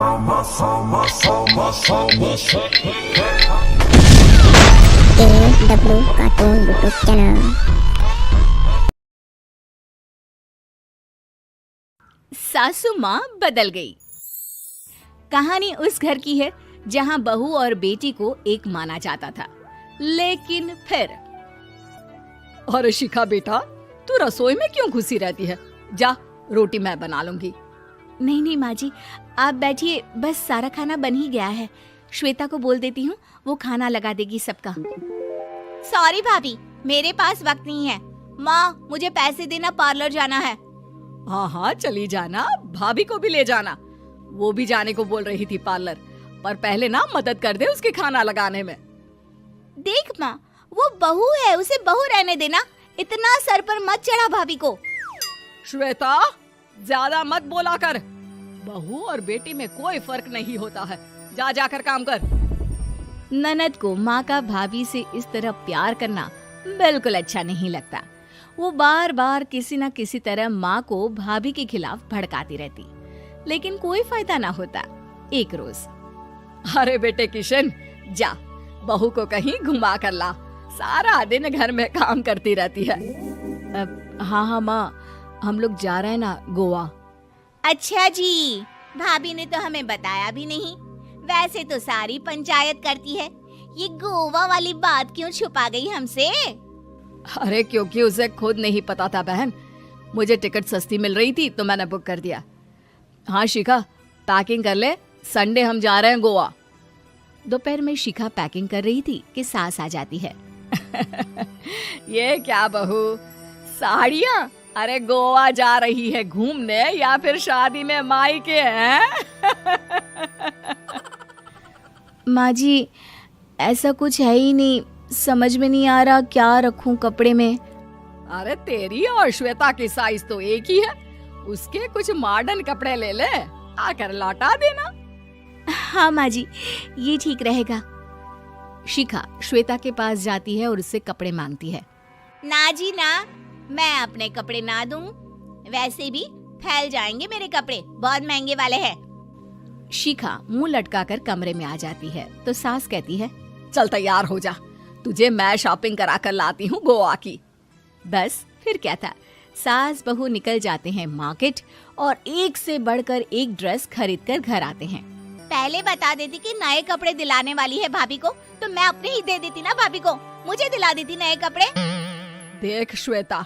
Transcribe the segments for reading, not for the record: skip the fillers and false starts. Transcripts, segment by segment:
AW cartoon YouTube channel. सासू माँ बदल गई। कहानी उस घर की है जहाँ बहू और बेटी को एक माना जाता था, लेकिन फिर अरे शिखा बेटा, तू रसोई में क्यों घुसी रहती है? जा, रोटी मैं बना लूंगी। नहीं नहीं माँ जी, आप बैठिए, बस सारा खाना बन ही गया है। श्वेता को बोल देती हूँ, वो खाना लगा देगी सबका। सॉरी भाभी, मेरे पास वक्त नहीं है। माँ, मुझे पैसे देना, पार्लर जाना है। हाँ हाँ चली जाना, भाभी को भी ले जाना। वो भी जाने को बोल रही थी पार्लर, पर पहले ना मदद कर दे उसके खाना लगाने में। देख माँ, वो बहू है, उसे बहू रहने देना। इतना सर पर मत चढ़ा भाभी को। श्वेता, ज्यादा मत बोला कर। बहू और बेटी में कोई फर्क नहीं होता है। जा जाकर काम कर। ननद को माँ का भाभी से इस तरह प्यार करना बिल्कुल अच्छा नहीं लगता। वो बार बार किसी न किसी तरह माँ को भाभी के खिलाफ भड़काती रहती, लेकिन कोई फायदा ना होता। एक रोज, अरे बेटे किशन, जा बहू को कहीं घुमा कर ला। सारा दिन घर में काम करती रहती है। हाँ हाँ माँ, हम लोग जा रहे हैं ना गोवा। अच्छा जी, भाभी ने तो हमें बताया भी नहीं। वैसे तो सारी पंचायत करती है, ये गोवा वाली बात क्यों छुपा गई हमसे? अरे क्योंकि उसे खुद नहीं पता था बहन। मुझे टिकट सस्ती मिल रही थी तो मैंने बुक कर दिया। हाँ शिखा, पैकिंग कर ले, संडे हम जा रहे हैं गोवा। दोपहर में शिखा पैकिंग कर रही थी कि सास आ जाती है। ये क्या बहू, साड़ियाँ? अरे गोवा जा रही है घूमने या फिर शादी में मायके हैं? माँ जी, ऐसा कुछ है ही नहीं, समझ में नहीं आ रहा क्या रखूं कपड़े में। अरे तेरी और श्वेता की साइज तो एक ही है। उसके कुछ मॉडर्न कपड़े ले ले, आकर लौटा देना। हाँ माँ जी, ये ठीक रहेगा। शिखा श्वेता के पास जाती है और उससे कपड़े मांगती है। ना जी ना, मैं अपने कपड़े ना दूं। वैसे भी फैल जाएंगे मेरे कपड़े, बहुत महंगे वाले हैं। शिखा मुंह लटकाकर कमरे में आ जाती है तो सास कहती है, चल तैयार हो जा, तुझे मैं शॉपिंग करा कर लाती हूँ गोवा की। बस फिर क्या था, सास बहू निकल जाते हैं मार्केट और एक से बढ़कर एक ड्रेस खरीद कर घर आते हैं। पहले बता देती कि नए कपड़े दिलाने वाली है भाभी को, तो मैं अपने ही दे देती ना भाभी को, मुझे दिला देती नए कपड़े। देख श्वेता,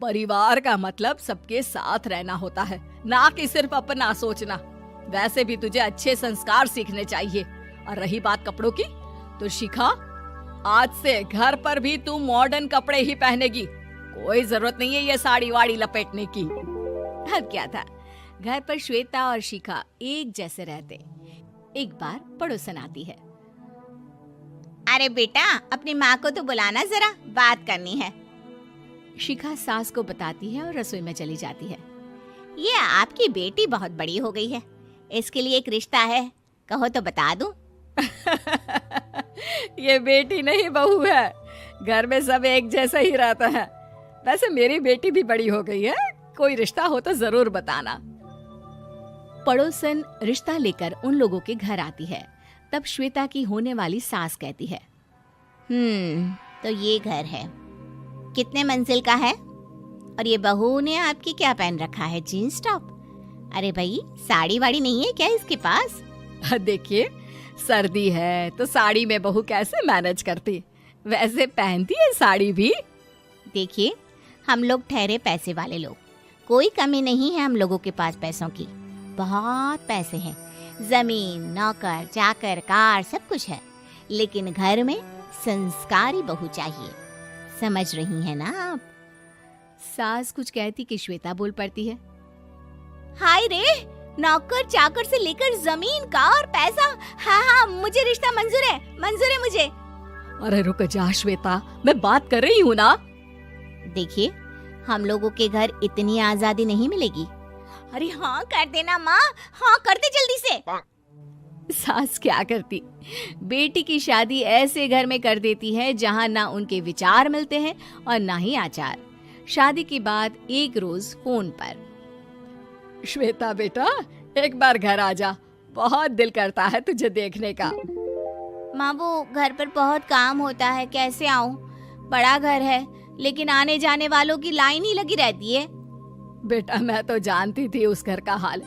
परिवार का मतलब सबके साथ रहना होता है, ना कि सिर्फ अपना सोचना। वैसे भी तुझे अच्छे संस्कार सीखने चाहिए। और रही बात कपड़ों की, तो शिखा, आज से घर पर भी तू मॉडर्न कपड़े ही पहनेगी। कोई जरूरत नहीं है ये साड़ी वाड़ी लपेटने की। अब क्या था, घर पर श्वेता और शिखा एक जैसे रहते। एक बार पड़ोसन आती है। अरे बेटा, अपनी माँ को तो बुलाना, जरा बात करनी है। शिखा सास को बताती है और रसोई में चली जाती है। ये आपकी बेटी बहुत बड़ी हो गई है, इसके लिए एक रिश्ता है, कहो तो बता दूं। ये बेटी नहीं बहू है, घर में सब एक जैसा ही रहता है। वैसे मेरी बेटी भी बड़ी हो गई है, कोई रिश्ता हो तो जरूर बताना। पड़ोसन रिश्ता लेकर उन लोगों के घर आती है। तब श्वेता की होने वाली सास कहती है, तो ये घर है, कितने मंजिल का है? और ये बहू ने आपकी क्या पहन रखा है, जीन्स टॉप? अरे भाई, साड़ी वाड़ी नहीं है क्या इसके पास? देखिए, सर्दी है तो साड़ी में बहू कैसे मैनेज करती, वैसे पहनती है साड़ी भी। देखिए, हम लोग ठहरे पैसे वाले लोग, कोई कमी नहीं है हम लोगों के पास पैसों की, बहुत पैसे हैं, जमीन, नौकर चाकर, कार, सब कुछ है, लेकिन घर में संस्कारी बहू चाहिए। समझ रही है ना आप? सास कुछ कहती कि श्वेता बोल पड़ती है, हाय रे, नौकर चाकर से लेकर जमीन, कार, पैसा, हाँ हाँ, मुझे रिश्ता मंजूर है मुझे। अरे रुक जा श्वेता, मैं बात कर रही हूँ ना। देखिए, हम लोगों के घर इतनी आजादी नहीं मिलेगी। अरे हाँ कर देना माँ, हाँ कर दे जल्दी से। सास क्या करती, बेटी की शादी ऐसे घर में कर देती है जहाँ ना उनके विचार मिलते हैं और ना ही आचार। शादी के बाद एक रोज फोन पर, श्वेता बेटा, एक बार घर आ जा, बहुत दिल करता है तुझे देखने का। माँ वो घर पर बहुत काम होता है, कैसे आऊँ? बड़ा घर है लेकिन आने जाने वालों की लाइन ही लगी रहती है। बेटा मैं तो जानती थी उस घर का हाल,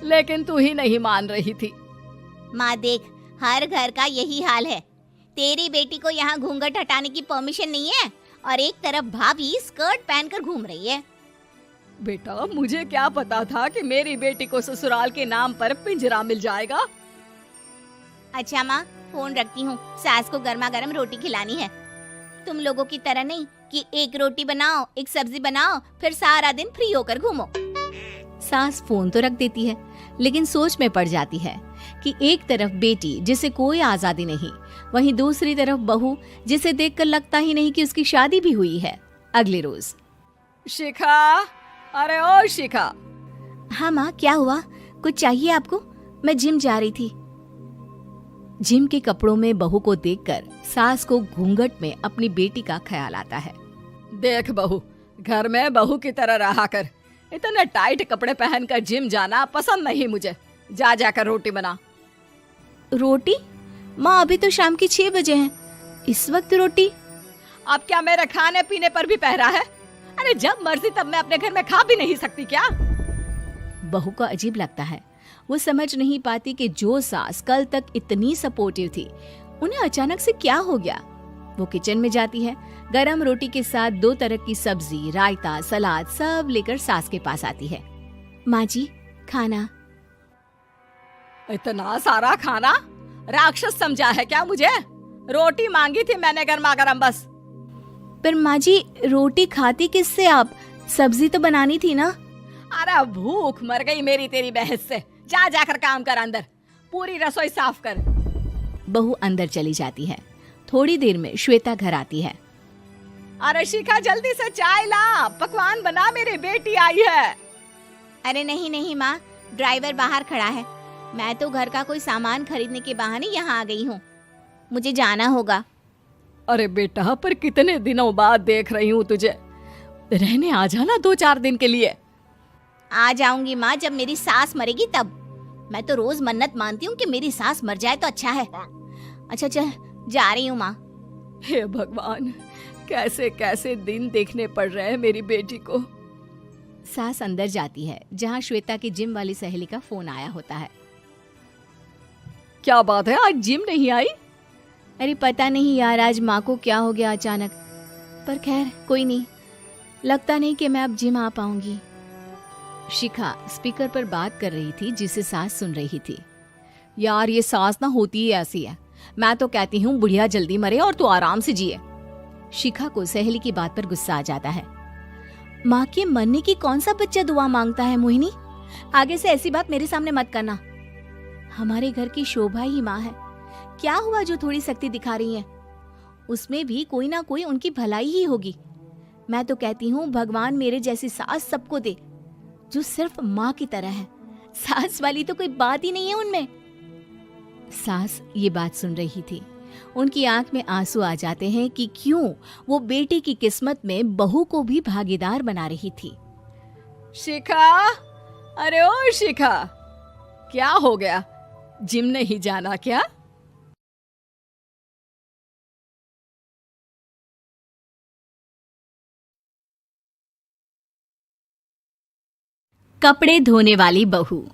लेकिन तू ही नहीं मान रही थी। माँ देख, हर घर का यही हाल है। तेरी बेटी को यहाँ घूंघट हटाने की परमिशन नहीं है और एक तरफ भाभी स्कर्ट पहनकर घूम रही है। बेटा मुझे क्या पता था कि मेरी बेटी को ससुराल के नाम पर पिंजरा मिल जाएगा। अच्छा माँ, फोन रखती हूँ, सास को गर्मा गर्म रोटी खिलानी है। तुम लोगों की तरह नहीं कि एक रोटी बनाओ, एक सब्जी बनाओ, फिर सारा दिन फ्री होकर घूमो। सास फोन तो रख देती है, लेकिन सोच में पड़ जाती है कि एक तरफ बेटी जिसे कोई आजादी नहीं, वहीं दूसरी तरफ बहू जिसे देखकर लगता ही नहीं कि उसकी शादी भी हुई है। अगले रोज। शिखा, अरे ओ शिखा। हाँ माँ, क्या हुआ? कुछ चाहिए आपको? मैं जिम जा रही थी। जिम के कपड़ों में बहू को देखकर सास को घूंघट में अपनी बेटी का ख्याल आता है। देख बहू, घर में बहू की तरह रहा कर। इतने टाइट कपड़े पहनकर जिम जाना पसंद नहीं मुझे। जा जाकर रोटी बना। रोटी? माँ अभी तो शाम के 6 बजे हैं, इस वक्त रोटी? अब क्या मेरे खाने पीने पर भी पहरा है? अरे जब मर्जी तब मैं अपने घर में खा भी नहीं सकती क्या? बहू को अजीब लगता है। वो समझ नहीं पाती कि जो सास कल तक इतनी सपोर्टिव थी, उन्हें अचानक से क्या हो गया। वो किचन में जाती है, गरम रोटी के साथ 2 तरह की सब्जी, रायता, सलाद सब लेकर सास के पास आती है। माँ जी, खाना। इतना सारा खाना? राक्षस समझा है क्या मुझे? रोटी मांगी थी मैंने गर्मा गर्म बस। पर माँ जी, रोटी खाती किससे आप? सब्जी तो बनानी थी ना। अरे भूख मर गई मेरी तेरी बहस से। जा जाकर काम कर, अंदर पूरी रसोई साफ कर। बहू अंदर चली जाती है। थोड़ी देर में श्वेता घर आती है। अरे शिखा जल्दी से चाय ला, पकवान बना, मेरी बेटी आई है। अरे नहीं नहीं माँ, ड्राइवर बाहर खड़ा है। मैं तो घर का कोई सामान खरीदने के बहाने यहाँ आ गई हूँ, मुझे जाना होगा। अरे बेटा, पर कितने दिनों बाद देख रही हूँ तुझे, रहने आ जाना 2-4 दिन के लिए। आ जाऊंगी माँ, जब मेरी सास मरेगी तब। मैं तो रोज मन्नत मानती हूँ कि मेरी सास मर जाए तो अच्छा है। अच्छा चल, जा रही हूँ माँ। हे भगवान, कैसे कैसे दिन देखने पड़ रहे हैं मेरी बेटी को। सास अंदर जाती है, जहाँ श्वेता की जिम वाली सहेली का फोन आया होता है। क्या बात है, आज जिम नहीं आई? अरे पता नहीं यार, आज माँ को क्या हो गया अचानक। पर खैर कोई नहीं, लगता नहीं कि मैं अब जिम आ पाऊंगी। शिखा स्पीकर पर बात कर रही थी, जिसे सास सुन रही थी। यार ये सास ना होती ही ऐसी है। मैं तो कहती हूँ बुढ़िया जल्दी मरे और तू आराम से जिए। शिखा को सहेली की बात पर गुस्सा आ जाता है। माँ के मरने की कौन सा बच्चा दुआ मांगता है मोहिनी? आगे से ऐसी बात मेरे सामने मत करना। हमारे घर की शोभा ही माँ है। क्या हुआ जो थोड़ी शक्ति दिखा रही है? उसमें भी कोई ना कोई उनकी भलाई ही होगी। मैं तो कहती हूँ भगवान मेरे जैसी सास सबको दे, जो सिर्फ माँ की तरह है। सास वाली तो कोई बात ही नहीं है उनमें। सास ये बात सुन रही थी। उनकी आंख में आंसू आ जाते हैं कि क्यों वो बेटी की किस्मत में बहू को भी भागीदार बना रही थी। शिखा, अरे ओ शिखा, क्या हो गया? जिम नहीं जाना क्या? कपड़े धोने वाली बहू।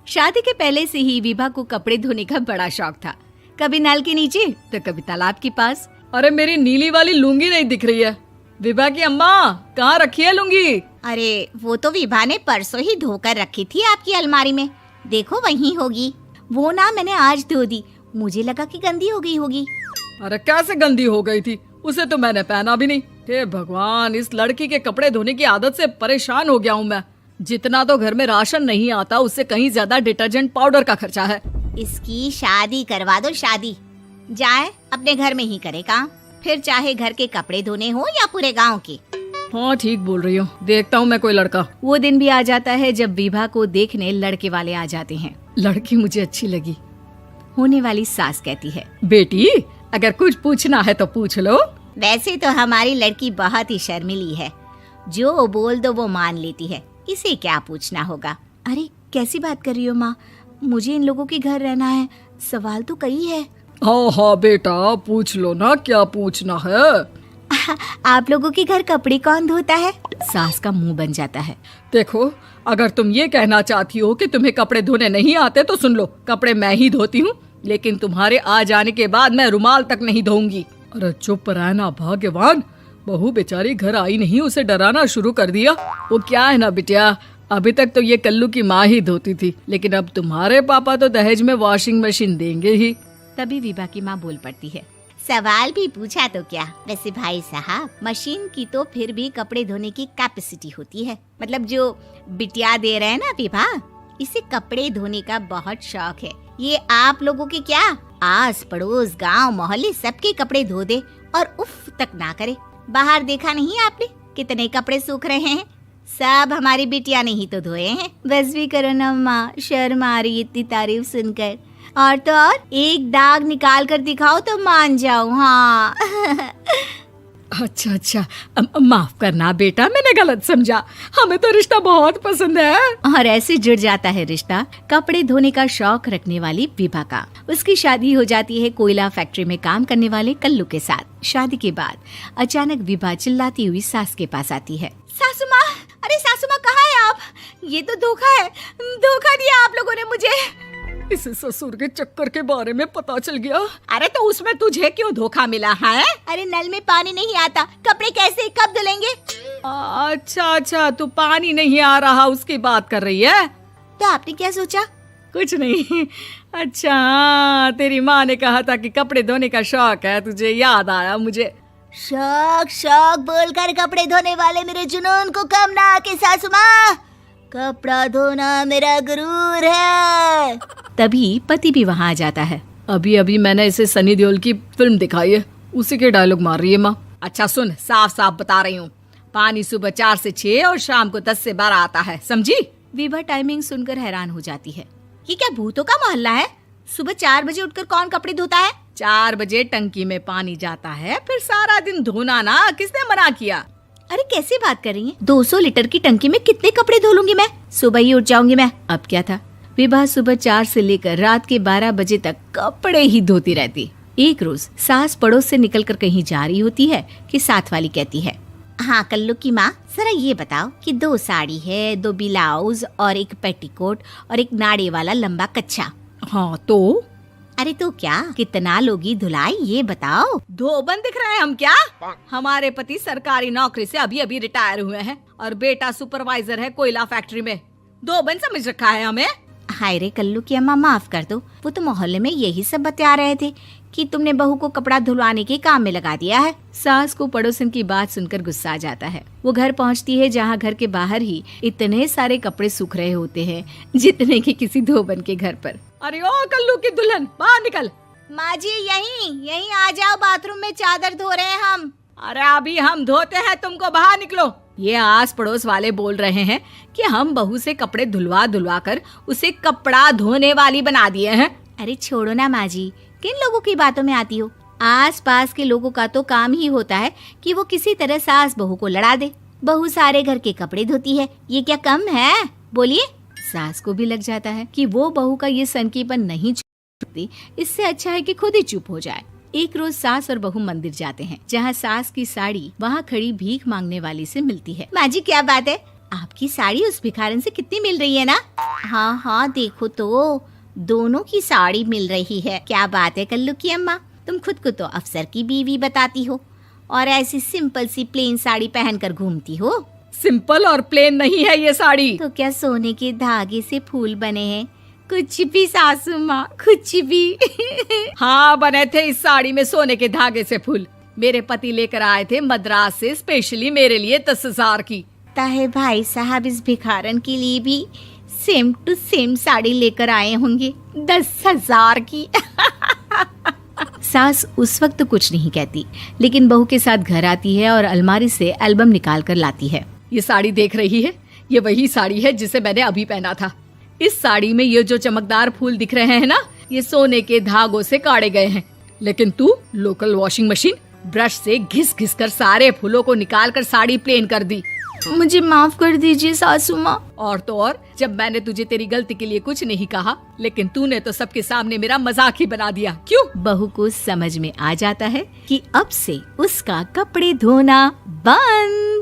शादी के पहले से ही विभा को कपड़े धोने का बड़ा शौक था। कभी नल के नीचे तो कभी तालाब के पास। अरे मेरी नीली वाली लुंगी नहीं दिख रही है। विभा की अम्मा, कहाँ रखी है लुंगी? अरे वो तो विभा ने परसों ही धोकर रखी थी आपकी अलमारी में, देखो वहीं होगी। वो ना मैंने आज धो दी, मुझे लगा कि गंदी हो गई होगी। अरे कैसे गंदी हो गई थी? उसे तो मैंने पहना भी नहीं। हे भगवान, इस लड़की के कपड़े धोने की आदत से परेशान हो गया हूँ मैं। जितना तो घर में राशन नहीं आता, उससे कहीं ज्यादा डिटर्जेंट पाउडर का खर्चा है। इसकी शादी करवा दो, शादी। जाए अपने घर में ही करे काम, फिर चाहे घर के कपड़े धोने हो या पूरे गांव के। हाँ ठीक बोल रही हो, देखता हूँ मैं कोई लड़का। वो दिन भी आ जाता है जब विभा को देखने लड़के वाले आ जाते हैं। लड़की मुझे अच्छी लगी। होने वाली सास कहती है, बेटी अगर कुछ पूछना है तो पूछ लो। वैसे तो हमारी लड़की बहुत ही शर्मीली है, जो बोल दो वो मान लेती है, इसे क्या पूछना होगा। अरे कैसी बात कर रही हो माँ? मुझे इन लोगों के घर रहना है। सवाल तो कई है। हाँ हाँ बेटा, पूछ लो ना, क्या पूछना है। आप लोगों के घर कपड़े कौन धोता है? सास का मुंह बन जाता है। देखो, अगर तुम ये कहना चाहती हो कि तुम्हें कपड़े धोने नहीं आते तो सुन लो, कपड़े मैं ही धोती हूँ, लेकिन तुम्हारे आ जाने के बाद मैं रुमाल तक नहीं धोऊंगी। अरे चुप रहना भाग्यवान, बहू बेचारी घर आई नहीं, उसे डराना शुरू कर दिया। वो क्या है ना बिटिया, अभी तक तो ये कल्लू की माँ ही धोती थी, लेकिन अब तुम्हारे पापा तो दहेज में वॉशिंग मशीन देंगे ही। तभी विभा की माँ बोल पड़ती है। सवाल भी पूछा तो क्या। वैसे भाई साहब, मशीन की तो फिर भी कपड़े धोने की कैपेसिटी होती है। मतलब जो बिटिया दे रहे हैं ना विभा, इसे कपड़े धोने का बहुत शौक है। ये आप लोगों के क्या, आस पड़ोस गांव मोहल्ले सबके कपड़े धो दे और उफ तक ना करे। बाहर देखा नहीं आपने कितने कपड़े सूख रहे हैं? सब हमारी बिटिया ने ही तो धोए हैं। बस भी करो ना माँ, शर्म आ रही इतनी तारीफ सुनकर। और तो और एक दाग निकाल कर दिखाओ तो मान जाऊं। हाँ। अच्छा, माफ करना बेटा, मैंने गलत समझा। हमें तो रिश्ता बहुत पसंद है। और ऐसे जुड़ जाता है रिश्ता कपड़े धोने का शौक रखने वाली विभा का। उसकी शादी हो जाती है कोयला फैक्ट्री में काम करने वाले कल्लू के साथ। शादी के बाद अचानक विभा चिल्लाती हुई सास के पास आती है। सासू माँ, अरे सासू माँ कहाँ है आप? ये तो धोखा है, धोखा दिया आप लोगों ने मुझे। इसे ससुर के चक्कर के बारे में पता चल गया। अरे तो उसमें तुझे क्यों धोखा मिला है? अरे नल में पानी नहीं आता, कपड़े कैसे कब धुलेंगे? अच्छा, तू पानी नहीं आ रहा उसकी बात कर रही है। तो आपने क्या सोचा? कुछ नहीं। अच्छा, तेरी माँ ने कहा था कि कपड़े धोने का शौक है तुझे, याद आया मुझे। शौक बोलकर कपड़े धोने वाले मेरे जुनून को कम ना आके सासू माँ, कपड़ा धोना मेरा गुरूर है। तभी पति भी वहाँ आ जाता है। अभी मैंने इसे सनी देओल की फिल्म दिखाई है, उसी के डायलॉग मार रही है माँ। अच्छा सुन, साफ बता रही हूँ, पानी सुबह 4 से 6 और शाम को 10 से 12 आता है, समझी? विभा टाइमिंग सुनकर हैरान हो जाती है। ये क्या भूतों का मोहल्ला है? सुबह 4 बजे उठकर कौन कपड़े धोता है? 4 बजे टंकी में पानी जाता है, फिर सारा दिन धोना ना, किसने मना किया? अरे कैसी बात कर रही हैं? 200 लीटर की टंकी में कितने कपड़े धो लूंगी मैं? सुबह ही उठ जाऊंगी मैं। अब क्या था, विभा सुबह 4 से लेकर रात के 12 बजे तक कपड़े ही धोती रहती। एक रोज सास पड़ोस से निकलकर कहीं जा रही होती है कि साथ वाली कहती है, हाँ कल्लू की माँ, जरा ये बताओ कि 2 साड़ी है, 2 ब्लाउज और एक पेटीकोट और एक नाड़े वाला लंबा कच्छा। हाँ तो? अरे तो क्या, कितना लोगी धुलाई ये बताओ। धोबन दिख रहे हैं हम क्या? हमारे पति सरकारी नौकरी से अभी रिटायर हुए हैं और बेटा सुपरवाइजर है कोयला फैक्ट्री में। धोबन समझ रखा है हमें। हाय रे कल्लू की अम्मा, माफ कर दो, वो तो मोहल्ले में यही सब बता रहे थे कि तुमने बहू को कपड़ा धुलवाने के काम में लगा दिया है। सास को पड़ोसन की बात सुनकर गुस्सा आ जाता है। वो घर पहुंचती है जहां घर के बाहर ही इतने सारे कपड़े सूख रहे होते हैं जितने कि किसी धोबन के घर पर। अरे ओ कल्लू की दुल्हन, बाहर निकल। माँ जी यहीं आ जाओ, बाथरूम में चादर धो रहे हैं हम। अरे अभी हम धोते हैं, तुमको बाहर निकलो। ये आस पड़ोस वाले बोल रहे हैं कि हम बहू से कपड़े धुलवा कर उसे कपड़ा धोने वाली बना दिए हैं। अरे छोड़ो ना माँ जी, किन लोगों की बातों में आती हो? आस पास के लोगों का तो काम ही होता है कि वो किसी तरह सास बहू को लड़ा दे। बहू सारे घर के कपड़े धोती है, ये क्या कम है? बोलिए। सास को भी लग जाता है कि वो बहू का ये सनकीपन नहीं छोड़ती, इससे अच्छा है कि खुद ही चुप हो जाए। एक रोज सास और बहू मंदिर जाते हैं जहाँ सास की साड़ी वहाँ खड़ी भीख मांगने वाली से मिलती है। माँ जी क्या बात है, आपकी साड़ी उस भिखारन से कितनी मिल रही है ना? हाँ देखो तो दोनों की साड़ी मिल रही है। क्या बात है कल्लू की अम्मा, तुम खुद को तो अफसर की बीवी बताती हो और ऐसी सिंपल सी प्लेन साड़ी पहनकर घूमती हो। सिंपल और प्लेन नहीं है ये साड़ी। तो क्या सोने के धागे से फूल बने हैं? कुछ भी सासू माँ, कुछ भी। हाँ बने थे इस साड़ी में सोने के धागे से फूल। मेरे पति लेकर आए थे मद्रास से स्पेशली मेरे लिए 10,000 की। ताहे भाई साहब इस भिखारन के लिए भी सेम टू सेम साड़ी लेकर आए होंगे 10,000 की। सास उस वक्त तो कुछ नहीं कहती, लेकिन बहू के साथ घर आती है और अलमारी से एल्बम निकाल कर लाती है। ये साड़ी देख रही है, ये वही साड़ी है जिसे मैंने अभी पहना था। इस साड़ी में ये जो चमकदार फूल दिख रहे हैं ना, ये सोने के धागों से काटे गए हैं। लेकिन तू लोकल वॉशिंग मशीन ब्रश से घिस कर सारे फूलों को निकाल कर साड़ी प्लेन कर दी। मुझे माफ कर दीजिए सासू माँ। और तो और, जब मैंने तुझे तेरी गलती के लिए कुछ नहीं कहा, लेकिन तूने तो सबके सामने मेरा मजाक ही बना दिया। क्यों? बहू को समझ में आ जाता है कि अब से उसका कपड़े धोना बंद।